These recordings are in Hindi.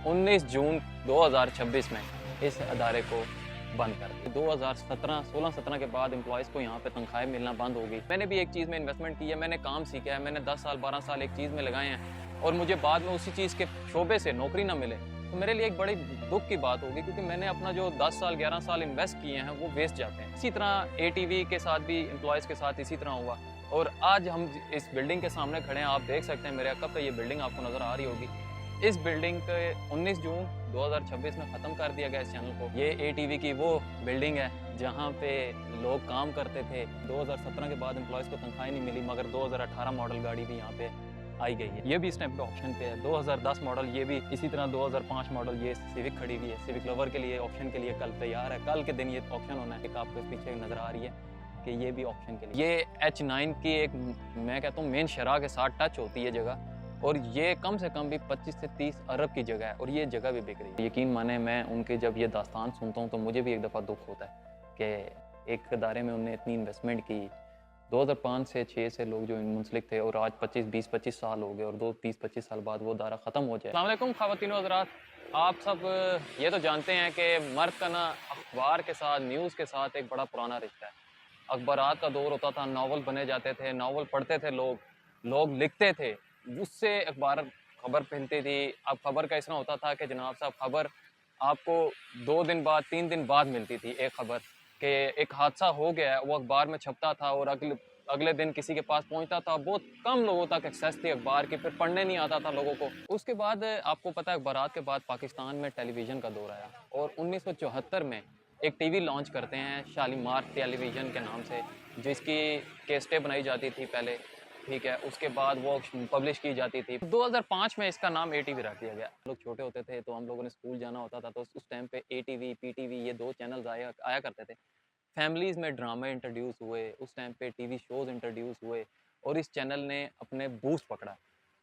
19 जून 2026 में इस अदारे को बंद कर दिया। 2017 16-17 के बाद एम्प्लॉयज़ को यहाँ पे तनख्वाहें मिलना बंद हो गई। मैंने भी एक चीज़ में इन्वेस्टमेंट की है, मैंने काम सीखा है, मैंने 10 साल 12 साल एक चीज़ में लगाए हैं और मुझे बाद में उसी चीज़ के शोबे से नौकरी ना मिले, तो मेरे लिए एक बड़ी दुख की बात होगी, क्योंकि मैंने अपना जो 10 साल 11 साल इन्वेस्ट किए हैं वो वेस्ट जाते हैं। इसी तरह एटीवी के साथ भी एम्प्लॉयज़ के साथ इसी तरह हुआ और आज हम इस बिल्डिंग के सामने खड़े हैं। आप देख सकते हैं मेरे अकब पे ये बिल्डिंग आपको नज़र आ रही होगी। इस बिल्डिंग के 19 जून 2026 में ख़त्म कर दिया गया इस चैनल को। ये एटीवी की वो बिल्डिंग है जहाँ पे लोग काम करते थे। 2017 के बाद एम्प्लॉयज़ को तनख्वाह नहीं मिली, मगर 2018 मॉडल गाड़ी भी यहाँ पे आई गई है। ये भी इस टाइम पे ऑप्शन पे है। 2010 मॉडल ये भी, इसी तरह 2005 मॉडल ये सिविक खड़ी हुई है। सिविक लवर के लिए ऑप्शन के लिए कल तैयार है। कल के दिन ये ऑप्शन होना है। एक आपको पीछे नज़र आ रही है कि ये भी ऑप्शन के लिए। ये H9 की एक, मैं कहता हूँ, मेन शराह के साथ टच होती है जगह, और ये कम से कम भी 25 से 30 अरब की जगह है और ये जगह भी बिक रही है। यकीन माने, मैं उनके जब ये दास्तान सुनता हूँ तो मुझे भी एक दफ़ा दुख होता है कि एक इदारे में उन्होंने इतनी इन्वेस्टमेंट की। 2005 से 6 से लोग जो मुंसलिक थे और आज 20-25 साल हो गए और 30-25 साल बाद वो दायरा ख़त्म हो जाए। अस्सलाम वालेकुम ख़वातीन व हज़रात, आप सब ये तो जानते हैं कि मर्द का ना अखबार के साथ, न्यूज़ के साथ एक बड़ा पुराना रिश्ता है। अखबारात का दौर होता था, नावल बने जाते थे, नावल पढ़ते थे लोग लिखते थे, उससे अखबार खबर फैलती थी। अब खबर का इस तरह होता था कि जनाब साहब, खबर आपको 2 दिन बाद 3 दिन बाद मिलती थी एक खबर कि एक हादसा हो गया है, वो अखबार में छपता था और अगले दिन किसी के पास पहुंचता था। बहुत कम लोगों तक एक्सेस थी अखबार की, फिर पढ़ने नहीं आता था लोगों को। उसके बाद आपको पता है, अखबारात के बाद पाकिस्तान में टेलीविज़न का दौर आया और 1974 में एक टीवी लॉन्च करते हैं शालीमार टेलीविज़न के नाम से, जिसकी कैसेटें बनाई जाती थी पहले, ठीक है। उसके बाद वो पब्लिश की जाती थी। 2005 में इसका नाम एटीवी रख दिया गया। लोग छोटे होते थे तो हम लोगों ने स्कूल जाना होता था, तो उस टाइम पे एटीवी, पीटीवी, ये 2 चैनल्स आया करते थे। फैमिलीज़ में ड्रामे इंट्रोड्यूस हुए, उस टाइम पे टीवी शोज़ इंट्रोड्यूस हुए और इस चैनल ने अपने बूस्ट पकड़ा।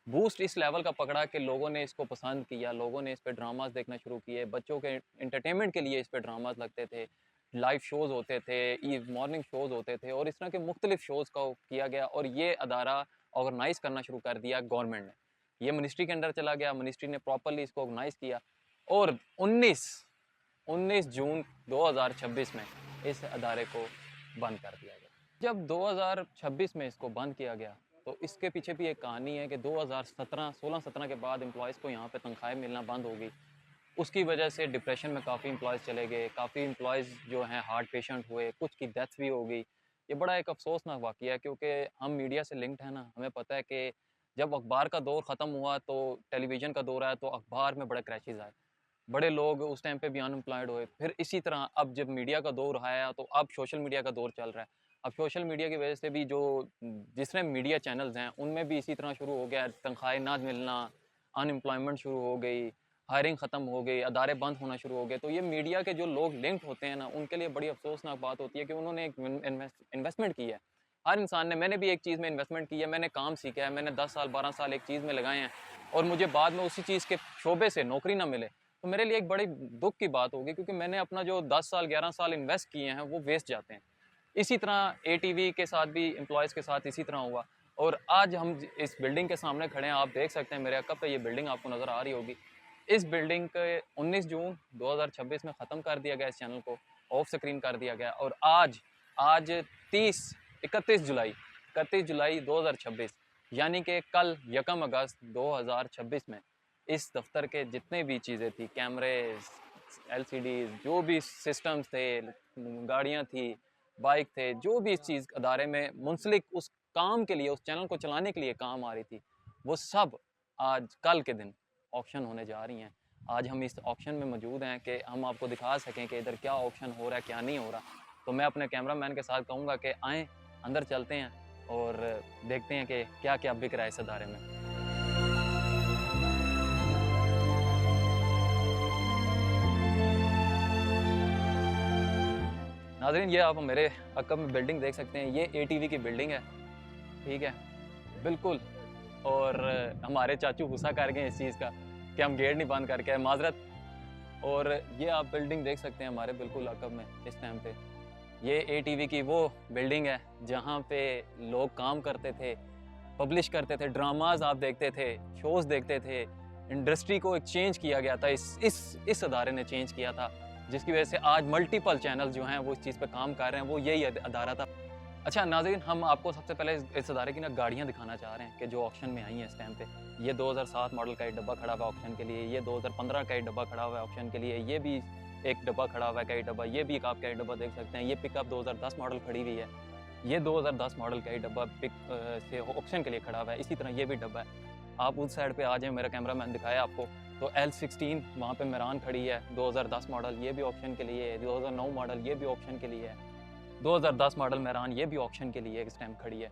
बूस्ट इस लेवल का पकड़ा कि लोगों ने इसको पसंद किया, लोगों ने इस पे ड्रामास देखना शुरू किए। बच्चों के एंटरटेनमेंट के लिए इस पे ड्रामास लगते थे, लाइव शोज़ होते थे, मॉर्निंग शोज़ होते थे और इस तरह के मुख्तलिफ शोज़ का किया गया और ये अदारा ऑर्गेनाइज़ करना शुरू कर दिया गवर्नमेंट ने। ये मिनिस्ट्री के अंडर चला गया, मिनिस्ट्री ने प्रॉपरली इसको ऑर्गेनाइज़ किया और 19 जून 2026 में इस अदारे को बंद कर दिया गया। जब 2026 में इसको बंद किया गया तो इसके पीछे भी एक कहानी है कि 2017 16-17 के बाद एम्प्लॉयज़ को यहाँ पे तनख्वाहें मिलना बंद हो गई। उसकी वजह से डिप्रेशन में काफ़ी एम्प्लॉयज़ चले गए, काफ़ी एम्प्लॉयज़ जो हैं हार्ट पेशेंट हुए, कुछ की डेथ भी हो गई। ये बड़ा एक अफ़सोसनाक वाक़या है, क्योंकि हम मीडिया से लिंक्ड हैं ना, हमें पता है कि जब अखबार का दौर ख़त्म हुआ तो टेलीविज़न का दौर आया, तो अखबार में बड़े क्रैशेज़ आए। बड़े लोग उस टाइम पे भी अनएम्प्लॉयड हुए। फिर इसी तरह अब जब मीडिया का दौर आया तो अब सोशल मीडिया का दौर चल रहा है। अब सोशल मीडिया की वजह से भी जो जितने मीडिया चैनल्स हैं उनमें भी इसी तरह शुरू हो गया, तनख्वाहें ना मिलना, अनएम्प्लॉयमेंट शुरू हो गई, हायरिंग ख़त्म हो गई, अदारे बंद होना शुरू हो गए। तो ये मीडिया के जो लोग लिंक्ड होते हैं ना, उनके लिए बड़ी अफ़सोसनाक बात होती है कि उन्होंने एक इन्वेस्टमेंट की है। हर इंसान ने, मैंने भी एक चीज़ में इन्वेस्टमेंट की है, मैंने काम सीखा है, मैंने 10 साल 12 साल एक चीज़ में लगाए हैं और मुझे बाद में उसी चीज़ के शोबे से नौकरी ना मिले, तो मेरे लिए एक बड़ी दुख की बात होगी, क्योंकि मैंने अपना जो 10 साल 11 साल इन्वेस्ट किए हैं वो वेस्ट जाते हैं। इसी तरह एटीवी के साथ भी, एम्प्लॉयज़ के साथ इसी तरह हुआ और आज हम इस बिल्डिंग के सामने खड़े हैं। आप देख सकते हैं मेरे अकब पे ये बिल्डिंग आपको नज़र आ रही होगी। इस बिल्डिंग के 19 जून 2026 में ख़त्म कर दिया गया, इस चैनल को ऑफ स्क्रीन कर दिया गया और आज 31 जुलाई 2026 यानी कि कल 1 अगस्त 2026 में इस दफ्तर के जितने भी चीज़ें थी, कैमरे, एलसीडीज़, जो भी सिस्टम्स थे, गाड़ियाँ थी, बाइक थे, जो भी इस चीज़ अदारे में मुंसलिक उस काम के लिए, उस चैनल को चलाने के लिए काम आ रही थी, वो सब आज कल के दिन ऑक्शन होने जा रही हैं। आज हम इस ऑक्शन में मौजूद हैं कि हम आपको दिखा सकें कि इधर क्या ऑक्शन हो रहा है, क्या नहीं हो रहा। तो मैं अपने कैमरामैन के साथ कहूँगा कि आएँ, अंदर चलते हैं और देखते हैं कि क्या-क्या बिक रहा है इस अदारे में। नाज़रीन, ये आप मेरे अक़ब में बिल्डिंग देख सकते हैं, ये एटीवी की बिल्डिंग है, ठीक है? बिल्कुल। और हमारे चाचू गुस्सा कर गए इस चीज़ का कि हम गेट नहीं बंद करके आए, माज़रत। और ये आप बिल्डिंग देख सकते हैं हमारे बिल्कुल अक़ब में इस टाइम पे। ये एटीवी की वो बिल्डिंग है जहाँ पे लोग काम करते थे, पब्लिश करते थे, ड्रामाज़ आप देखते थे, शोज़ देखते थे, इंडस्ट्री को एक चेंज किया गया था, इस अदारे ने चेंज किया था, जिसकी वजह से आज मल्टीपल चैनल जो हैं वो इस चीज़ पे काम कर रहे हैं, वो यही अदारा था। अच्छा नाज़रीन, हम आपको सबसे पहले इस अदारे की ना गाड़ियाँ दिखाना चाह रहे हैं कि जो ऑक्शन में आई हैं इस टाइम पे। ये 2007 मॉडल का एक डब्बा खड़ा हुआ है ऑक्शन के लिए, ये 2015 का एक डब्बा खड़ा हुआ है ऑक्शन के लिए, ये भी एक डब्बा खड़ा हुआ है कई डब्बा, ये भी एक आप कई डब्बा देख सकते हैं। ये पिकअप 2010 मॉडल खड़ी हुई है, ये 2010 मॉडल का एक डब्बा से ऑक्शन के लिए खड़ा हुआ है। इसी तरह ये भी डब्बा है। आप उस साइड पे आ जाएँ, मेरा कैमरा मैन दिखाया आपको, तो L16 वहाँ पे मेरान खड़ी है 2010 मॉडल, ये भी ऑक्शन के लिए है। 2009 मॉडल, ये भी ऑक्शन के लिए है। 2010 मॉडल मेरान, ये भी ऑक्शन के लिए इस टाइम खड़ी है।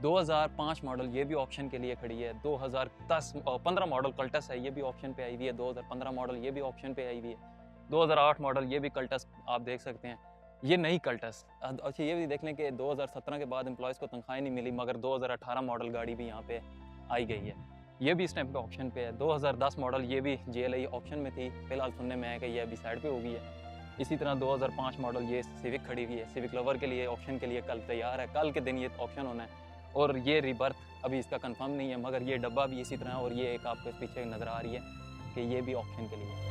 2005 मॉडल, ये भी ऑक्शन के लिए खड़ी है। 15 मॉडल कल्टस है, ये भी ऑक्शन पे आई हुई है। 2015 मॉडल, ये भी ऑक्शन पे आई हुई है। 2008 मॉडल, ये भी कल्टस आप देख सकते हैं, ये नई कल्टस। अच्छा ये भी देख लें कि 2017 के बाद एम्प्लॉयज़ को तनख्वाह नहीं मिली, मगर 2018 मॉडल गाड़ी भी यहाँ पे आई गई है, ये भी इस टाइम पे ऑक्शन पे है। 2010 मॉडल, ये भी JLI ऑक्शन में थी, फिलहाल सुनने में आया कि ये अभी साइड पे हो गई है। इसी तरह 2005 मॉडल, ये सिविक खड़ी हुई है, सिविक लवर के लिए ऑक्शन के लिए कल तैयार है, कल के दिन ये ऑक्शन होना है। और ये रिबर्थ अभी इसका कंफर्म नहीं है, मगर ये डब्बा भी इसी तरह है। और ये एक आपको पीछे नज़र आ रही है कि ये भी ऑक्शन के लिए है।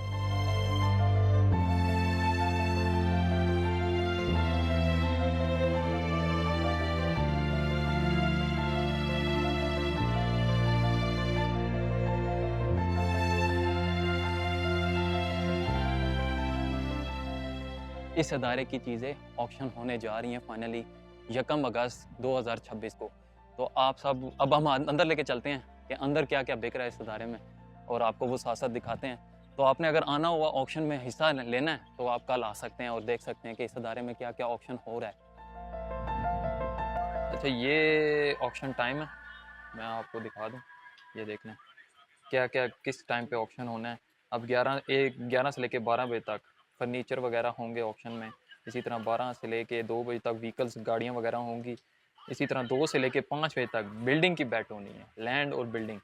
इस अदारे की चीज़ें ऑक्शन होने जा रही हैं फाइनली 1 अगस्त 2026 को। तो आप सब अब हम अंदर लेके चलते हैं कि अंदर क्या क्या बिक रहा है इस अदारे में, और आपको वो साथ साथ दिखाते हैं। तो आपने अगर आना हुआ ऑक्शन में हिस्सा लेना है तो आप कल आ सकते हैं और देख सकते हैं कि इस अदारे में क्या क्या ऑक्शन हो रहा है। अच्छा ये ऑक्शन टाइम है, मैं आपको दिखा दूँ, ये देख लें क्या क्या किस टाइम पे ऑक्शन होना है। अब 11 से लेके 12 बजे तक फर्नीचर वगैरह होंगे ऑक्शन में। इसी तरह 12 से लेके 2 बजे तक व्हीकल्स गाड़ियाँ वगैरह होंगी। इसी तरह 2 से लेके 5 बजे तक बिल्डिंग की बैट होनी है, लैंड और बिल्डिंग।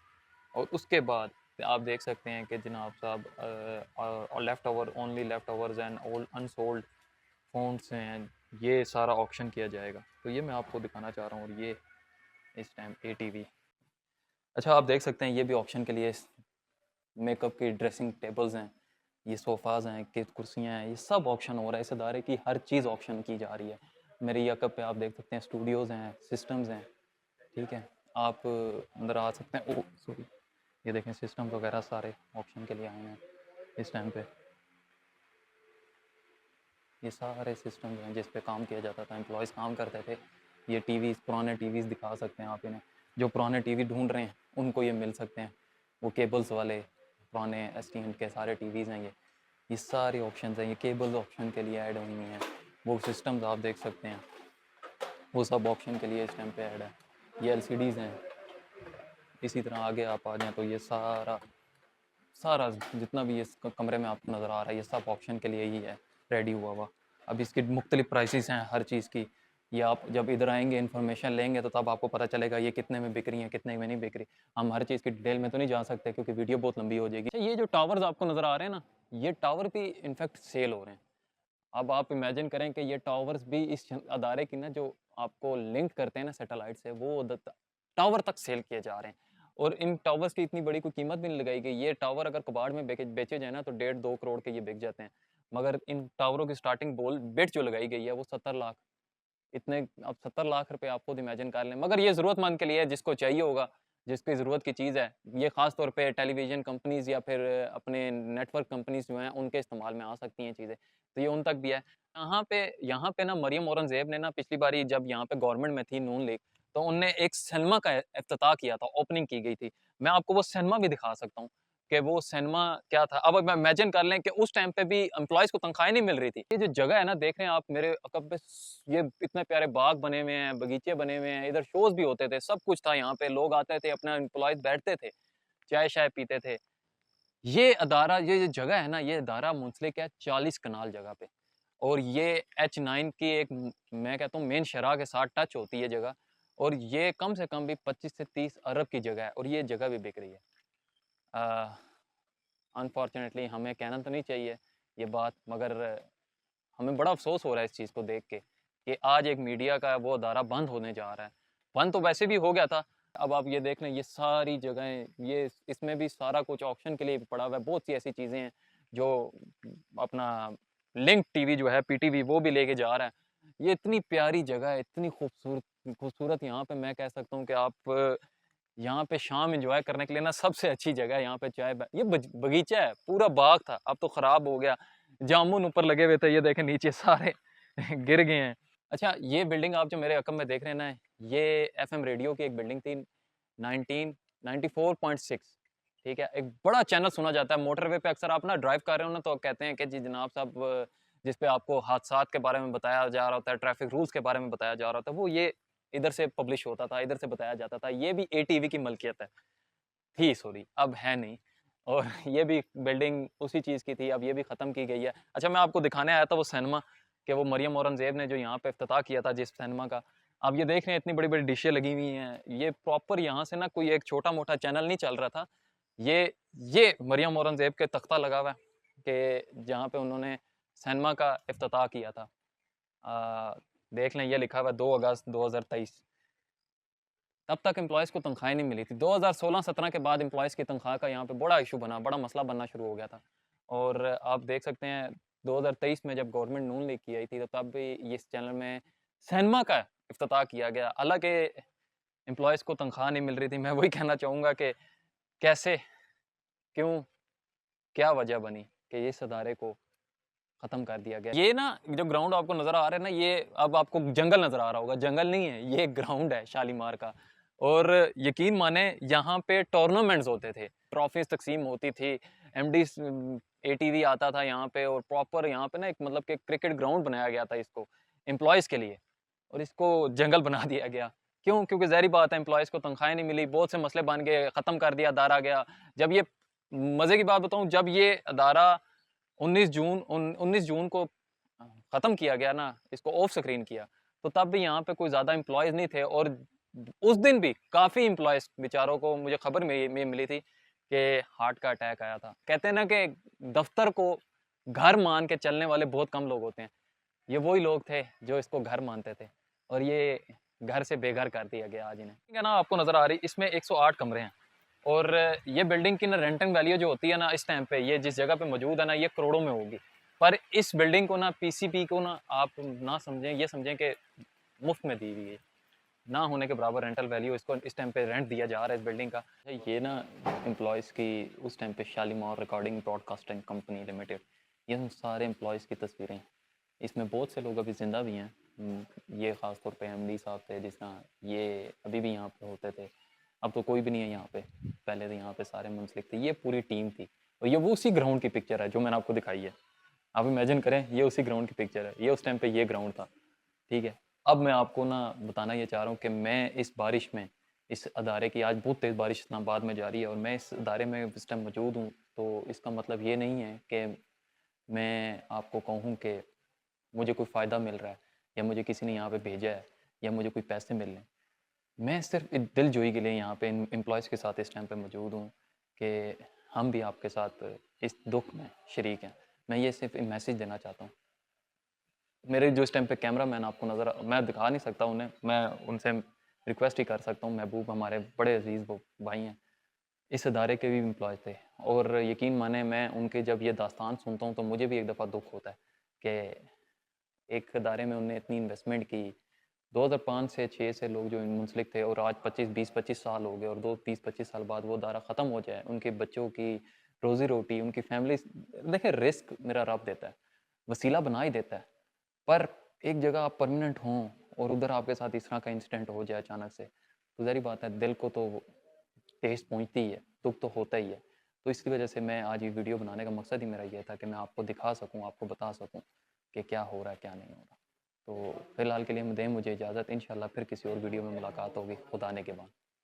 और उसके बाद आप देख सकते हैं कि जनाब साहब left over only left overs and old unsold phones हैं, ये सारा ऑक्शन किया जाएगा। तो ये मैं आपको दिखाना चाह रहा हूँ। और ये इस टाइम ATV। अच्छा आप देख सकते हैं ये भी ऑक्शन के लिए मेकअप की ड्रेसिंग टेबल्स हैं, ये सोफ़ाज़ हैं, कि कुर्सियाँ हैं, ये सब ऑक्शन हो रहा है। इस अदारे की हर चीज़ ऑक्शन की जा रही है। मेरे यकअप पे आप देख सकते हैं स्टूडियोज़ हैं, सिस्टम्स हैं, ठीक है। आप अंदर आ सकते हैं। ओह सॉरी, ये देखें सिस्टम वगैरह सारे ऑक्शन के लिए आए हैं इस टाइम पे। ये सारे सिस्टम्स हैं जिस पे काम किया जाता था, एम्प्लॉयज़ काम करते थे। ये टीवीज़, पुराने टीवीज़ दिखा सकते हैं आप इन्हें। जो पुराने टीवी ढूंढ रहे हैं उनको ये मिल सकते हैं, वो केबल्स वाले पुराने STM के सारे टीवीज़ हैं ये सारे ऑप्शंस हैं। ये केबल ऑप्शन के लिए ऐड हुई हैं। वो सिस्टम्स आप देख सकते हैं, वो सब ऑप्शन के लिए इस टाइम पे ऐड है। ये LCDs हैं। इसी तरह आगे आप आ जाएँ तो ये सारा सारा जितना भी इस कमरे में आपको नज़र आ रहा है, ये सब ऑप्शन के लिए ही है, रेडी हुआ हुआ। अब इसकी मुख्तलिफ़ प्राइसेस हैं हर चीज़ की। ये आप जब इधर आएँगे, इन्फॉर्मेशन लेंगे, तो तब आपको पता चलेगा ये कितने में बिक रही हैं, कितने में नहीं बिक रही। हम हर चीज़ की डिटेल में तो नहीं जा सकते क्योंकि वीडियो बहुत लंबी हो जाएगी। अच्छा ये जो टावर्स आपको नज़र आ रहे हैं ना, ये टावर भी इनफैक्ट सेल हो रहे हैं। अब आप इमेजिन करें कि ये टावर्स भी इस अदारे की ना जो आपको लिंक करते हैं ना सैटेलाइट से, वो टावर तक सेल किए जा रहे हैं। और इन टावर्स की इतनी बड़ी कोई कीमत भी नहीं लगाई गई। ये टावर अगर कबाड़ में बेचे जाए ना तो 1.5-2 करोड़ के ये बिक जाते हैं। मगर इन टावरों की स्टार्टिंग बिड जो लगाई गई है वो 70 लाख। इतने अब 70 लाख रुपए आप खुद इमेजिन कर लें। मगर ये ज़रूरतमंद के लिए है, जिसको चाहिए होगा, जिसकी ज़रूरत की चीज़ है। ये ख़ास तौर पे टेलीविज़न कंपनीज़ या फिर अपने नेटवर्क कंपनीज़ जो हैं उनके इस्तेमाल में आ सकती हैं चीज़ें। तो ये उन तक भी है। यहाँ पे ना मरियम औरंगज़ेब ने ना पिछली बारी जब यहाँ पे गवर्नमेंट में थी नून लीग, तो उनने एक सिनेमा का इफ्तिताह किया था, ओपनिंग की गई थी। मैं आपको वो सिनेमा भी दिखा सकता हूँ कि वो सिनेमा क्या था। अब मैं इमेजिन कर लें कि उस टाइम पे भी एम्प्लॉइज़ को तनख्वाहें नहीं मिल रही थी। ये जो जगह है ना, देख रहे हैं आप मेरे अकब पे, ये इतने प्यारे बाग बने हुए हैं, बगीचे बने हुए हैं, इधर शोज़ भी होते थे, सब कुछ था यहाँ पे। लोग आते थे, अपना एम्प्लॉइज़ बैठते थे, चाय-शाय पीते थे। ये अदारा, ये जो जगह है ना, ये अदारा मुंसलिक है 40 कनाल जगह पे। और ये H9 की एक मैं कहता हूँ मेन शराह के साथ टच होती है जगह। और ये कम से कम भी 25 से 30 अरब की जगह है और ये जगह भी बिक रही है। अनफॉर्चुनेटली हमें कहना तो नहीं चाहिए ये बात, मगर हमें बड़ा अफ़सोस हो रहा है इस चीज़ को देख के कि आज एक मीडिया का वो अदारा बंद होने जा रहा है। बंद तो वैसे भी हो गया था, अब आप ये देख लें, ये सारी जगहें, ये इसमें भी सारा कुछ ऑक्शन के लिए पड़ा हुआ है। बहुत सी ऐसी चीज़ें हैं जो अपना लिंक टीवी जो है, पीटीवी, वो भी लेके जा रहा है। ये इतनी प्यारी जगह है, इतनी खूबसूरत खूबसूरत, यहाँ पे मैं कह सकता हूँ कि आप यहाँ पे शाम एंजॉय करने के लिए ना सबसे अच्छी जगह है। यहाँ पे चाय ये बगीचा है, पूरा बाग था, अब तो खराब हो गया। जामुन ऊपर लगे हुए थे, ये देखें नीचे सारे गिर गए हैं। अच्छा, ये बिल्डिंग आप जो मेरे रकम में देख रहे हैं ना, ये एफएम रेडियो की एक बिल्डिंग थी, 1994.6। ठीक है, एक बड़ा चैनल सुना जाता है मोटरवे पे। अक्सर आप ना ड्राइव कर रहे हो ना, तो कहते हैं कि जी जनाब साहब, जिस पे आपको हादसात के बारे में बताया जा रहा होता है, ट्रैफिक रूल्स के बारे में बताया जा रहा होता है, वो ये इधर से पब्लिश होता था, इधर से बताया जाता था। ये भी एटीवी की मलकियत है, थी सॉरी, अब है नहीं। और ये भी बिल्डिंग उसी चीज़ की थी, अब ये भी ख़त्म की गई है। अच्छा, मैं आपको दिखाने आया था वो सिनेमा, कि वो मरियम औरंगज़ेब ने जो यहाँ पे इफ्तिताह किया था जिस सिनेमा का। आप ये देख रहे हैं, इतनी बड़ी-बड़ी डिशें लगी हुई हैं। ये प्रॉपर यहाँ से ना कोई एक छोटा-मोटा चैनल नहीं चल रहा था। ये ये मरियम औरंगज़ेब के तख्ता लगा हुआ है, कि जहाँ पे उन्होंने सिनेमा का इफ्तिताह किया था। देख लें, ये लिखा हुआ है 2 अगस्त 2023। तब तक एम्प्लॉयज़ को तनख्वाहें नहीं मिली थी। 2016-17 के बाद एम्प्लॉयज़ की तनख्वाह का यहाँ पे बड़ा इशू बना, बड़ा मसला बनना शुरू हो गया था। और आप देख सकते हैं 2023 में जब गवर्नमेंट नून लीग की आई थी, तो तब भी इस चैनल में सिनेमा का इफ्तिताह किया गया। हालाँकि एम्प्लॉयज़ को तनख्वाह नहीं मिल रही थी। मैं वही कहना चाहूँगा कि कैसे, क्यों, क्या वजह बनी कि इस अदारे को ख़त्म कर दिया गया। ये ना जो ग्राउंड आपको नज़र आ रहा है ना, ये अब आपको जंगल नज़र आ रहा होगा, जंगल नहीं है, ये ग्राउंड है शालीमार का। और यकीन माने, यहाँ पे टूर्नामेंट्स होते थे, ट्रॉफीज़ तकसीम होती थी, एमडी एटीवी आता था यहाँ पे, और प्रॉपर यहाँ पे ना एक मतलब कि क्रिकेट ग्राउंड बनाया गया था इसको एम्प्लॉयज़ के लिए, और इसको जंगल बना दिया गया। क्यों? क्योंकि ज़ाहिर बात है, एम्प्लॉयज़ को तनख्वाहें नहीं मिली, बहुत से मसले बन गए, ख़त्म कर दिया अदारा गया। जब ये मज़े की बात बताऊँ, जब ये अदारा 19 जून को ख़त्म किया गया ना, इसको ऑफ स्क्रीन किया, तो तब भी यहाँ पे कोई ज़्यादा एम्प्लॉयज़ नहीं थे। और उस दिन भी काफ़ी एम्प्लॉयज़ बेचारों को, मुझे खबर में मिली थी कि हार्ट का अटैक आया था। कहते हैं ना कि दफ्तर को घर मान के चलने वाले बहुत कम लोग होते हैं। ये वही लोग थे जो इसको घर मानते थे, और ये घर से बेघर कर दिया गया आज इन्हें। ठीक है ना, आपको नज़र आ रही, इसमें 108 कमरे हैं। और ये बिल्डिंग की ना रेंटिंग वैल्यू जो होती है ना, इस टाइम पे ये जिस जगह पे मौजूद है ना, ये करोड़ों में होगी। पर इस बिल्डिंग को ना, पीसीपी को ना, आप ना समझें, ये समझें कि मुफ्त में दी हुई है, ना होने के बराबर रेंटल वैल्यू इसको इस टाइम पे रेंट दिया जा रहा है इस बिल्डिंग का। ये ना एम्प्लॉयज़ की उस टाइम पे Shalimar recording broadcasting company limited, ये उन सारे एम्प्लॉयज़ की तस्वीरें हैं। इसमें बहुत से लोग अभी ज़िंदा भी हैं। ये ख़ास तौर पे एमडी साहब थे, जिस तरह ये अभी भी यहाँ पे होते थे। अब तो कोई भी नहीं है यहाँ पे, पहले तो यहाँ पे सारे मुंसलिक थे। ये पूरी टीम थी, और ये वो उसी ग्राउंड की पिक्चर है जो मैंने आपको दिखाई है। आप इमेजिन करें, ये उसी ग्राउंड की पिक्चर है, ये उस टाइम पे ये ग्राउंड था। ठीक है, अब मैं आपको ना बताना ये चाह रहा हूँ कि मैं इस बारिश में, इस अदारे की, आज बहुत तेज़ बारिश इस्लामाबाद में जारी है, और मैं इस अदारे में इस टाइम मौजूद हूँ। तो इसका मतलब ये नहीं है कि मैं आपको कहूँ कि मुझे कोई फ़ायदा मिल रहा है, या मुझे किसी ने यहाँ पे भेजा है, या मुझे कोई पैसे मिल रहे हैं। मैं सिर्फ दिलजोई के लिए यहाँ पे एम्प्लॉयज़ के साथ इस टाइम पे मौजूद हूँ, कि हम भी आपके साथ इस दुख में शरीक हैं। मैं ये सिर्फ एक मैसेज देना चाहता हूँ। मेरे जो इस टाइम पे कैमरा मैन आपको नज़र, मैं दिखा नहीं सकता उन्हें, मैं उनसे रिक्वेस्ट ही कर सकता हूँ। महबूब हमारे बड़े अजीज़ वो भाई हैं, इस अदारे के भी एम्प्लॉयज़ थे, और यकीन माने, मैं उनके जब ये दास्तान सुनता हूँ तो मुझे भी एक दफ़ा दुख होता है कि एक अदारे में उन्होंने इतनी इन्वेस्टमेंट की। 2005 से 6 से लोग जो मुंसलिक थे, और आज 20-25 साल हो गए, और 20-25 साल बाद वो अदारा ख़त्म हो जाए, उनके बच्चों की रोज़ी रोटी, उनकी फैमिली, देखिए रिस्क मेरा रब देता है, वसीला बना ही देता है। पर एक जगह आप परमानेंट हों, और उधर आपके साथ इस तरह का इंसिडेंट हो जाए अचानक से, तो ज़ाहिर बात है, दिल को तो ठेस पहुँचती ही है, दुख तो होता ही है। तो इसकी वजह से मैं आज ये वीडियो बनाने का मकसद ही मेरा ये था कि मैं आपको दिखा सकूँ, आपको बता सकूँ कि क्या हो रहा है, क्या नहीं हो रहा। तो फ़िलहाल के लिए दें मुझे इजाज़त, इंशाल्लाह फिर किसी और वीडियो में मुलाकात होगी खुदा ने के बाद।